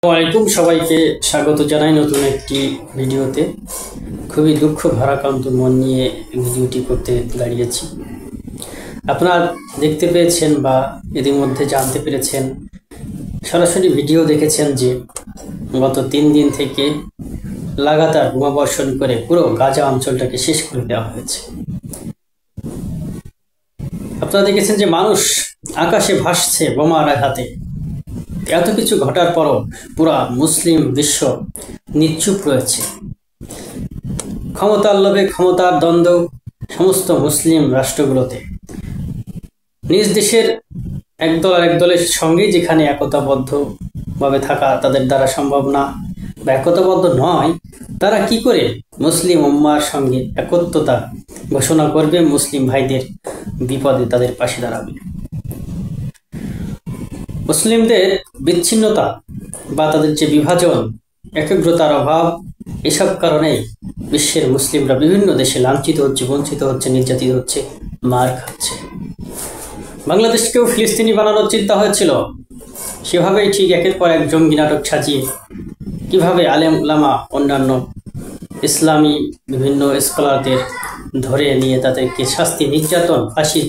ওয়ালাইকুম সবাইকে স্বাগত জানাই নতুন একটি ভিডিওতে। খুবই দুঃখ ভারাক্রান্ত মন নিয়ে ভিডিওটি করতে দাঁড়িয়েছি। আপনারা দেখতে পেয়েছেন বা এর মধ্যে জানতে পেরেছেন, সরাসরি ভিডিও দেখেছেন যে গত 3 দিন থেকে লাগাতার বোমাবর্ষণ করে পুরো গাজা অঞ্চলটাকে শেষ করে দেওয়া হয়েছে। আপনারা দেখেছেন যে মানুষ আকাশে ভাসছে বোমার আঘাতে। এত কিছু ঘটার পরও পুরা মুসলিম বিশ্ব নিশ্চুপ রয়েছে। ক্ষমতার লোভে ক্ষমতার দ্বন্দ্ব সমস্ত মুসলিম রাষ্ট্রগুলোতে নিজ দেশের একদল আরেক দলের সঙ্গে যেখানে একতাবদ্ধভাবে থাকা তাদের দ্বারা সম্ভব না বা একতাবদ্ধ নয়, তারা কি করে মুসলিম উম্মার সঙ্গে একত্রতা ঘোষণা করবে, মুসলিম ভাইদের বিপদে তাদের পাশে দাঁড়াবে। মুসলিমদের বিচ্ছিন্নতা বা তাদের যে বিভাজন, একাগ্রতার অভাব, এসব কারণেই বিশ্বের মুসলিমরা বিভিন্ন দেশে লাঞ্ছিত হচ্ছে, বঞ্চিত হচ্ছে, নির্যাতিত হচ্ছে, মার খাচ্ছে। বাংলাদেশকেও ফিলিস্তিনি বানানোর চিন্তা হয়েছিল, সেভাবেই ঠিক একের পর এক জঙ্গি নাটক সাজিয়ে কিভাবে আলেম উলামা অন্যান্য ইসলামী বিভিন্ন স্কলারদের ধরে নিয়ে তাদেরকে শাস্তি, নির্যাতন, ফাঁসি,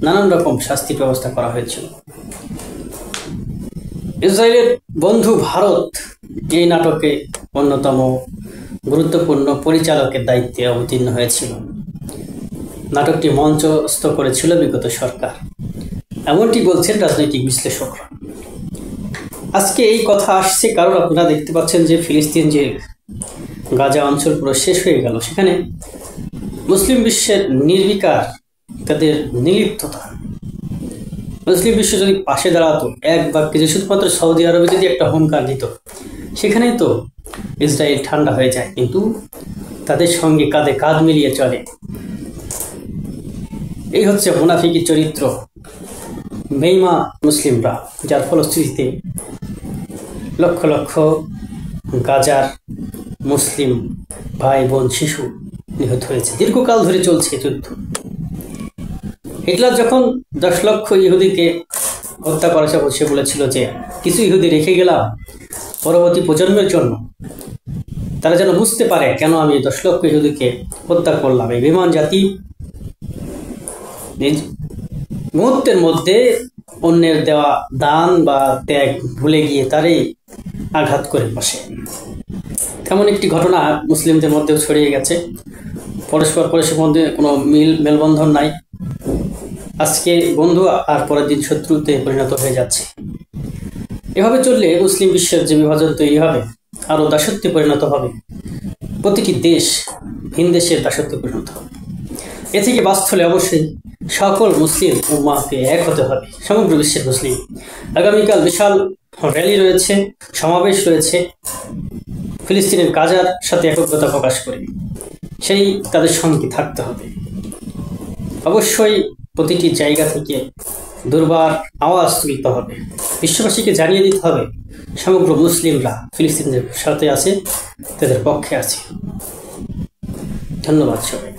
নানান রকম শাস্তির ব্যবস্থা করা হয়েছিল। ইসরায়েলের বন্ধু ভারত এই নাটকে অন্যতম গুরুত্বপূর্ণ পরিচালকের দায়িত্বে অবতীর্ণ হয়েছিল। নাটকটি মঞ্চস্থ করেছিল বিগত সরকার, এমনটি বলছেন রাজনৈতিক বিশ্লেষকরা। আজকে এই কথা আসছে কারণ আপনারা দেখতে পাচ্ছেন যে ফিলিস্তিন যে গাজা অঞ্চল পুরো শেষ হয়ে গেল, সেখানে মুসলিম বিশ্বের নির্বিকার, তাদের নির্লিপ্ততা, মুসলিম বিশ্ব যদি পাশে দাঁড়াতো, এক বাক্যে যে শুধুমাত্র সৌদি আরবে যদি একটা হুঙ্কার দিত, সেখানেই তো ইসরায়েল ঠান্ডা হয়ে যায়। কিন্তু তাদের সঙ্গে কাঁধে কাঁধ মিলিয়ে চলে। এই হচ্ছে মুনাফিকি চরিত্র, বেঈমান মুসলিমরা, যার ফলশ্রুতিতে লক্ষ লক্ষ গাজার মুসলিম ভাই বোন শিশু নিহত হয়েছে। দীর্ঘকাল ধরে চলছে যুদ্ধ। হিটলার যখন 10 লক্ষ ইহুদিকে হত্যা করা সে বলেছিল যে কিছু ইহুদি রেখে গেলাম পরবর্তী প্রজন্মের জন্য, তারা যেন বুঝতে পারে কেন আমি 10 লক্ষ ইহুদিকে হত্যা করলাম। এই বেঈমান জাতি মুহূর্তের মধ্যে অন্যের দেওয়া দান বা ত্যাগ ভুলে গিয়ে তারই আঘাত করে বসে। তেমন একটি ঘটনা মুসলিমদের মধ্যেও ছড়িয়ে গেছে। পরস্পর মধ্যে কোনো মেলবন্ধন নাই। আজকে বন্ধু আর পরের দিন শত্রুতে পরিণত হয়ে যাচ্ছে। এভাবে চললে মুসলিম বিশ্বের যে বিভাজন তৈরি হবে, আরও দাসত্বে পরিণত হবে। প্রতিটি দেশ ভিন দেশের দাসত্বে পরিণত হবে। এ থেকে বাঁচতে হলে অবশ্যই সকল মুসলিম উম্মাহকে এক হতে হবে। সমগ্র বিশ্বের মুসলিম আগামীকাল বিশাল র্যালি রয়েছে, সমাবেশ রয়েছে, ফিলিস্তিনের গাজার সাথে একত্রতা প্রকাশ করে সেই তাদের সঙ্গে থাকতে হবে। অবশ্যই প্রতিটি জায়গা থেকে দুর্বার আওয়াজ তুলতে হবে, বিশ্ববাসীকে জানিয়ে দিতে হবে সমগ্র মুসলিমরা ফিলিস্তিনের সাথে আছে, তাদের পক্ষে আছে। ধন্যবাদ সবাই।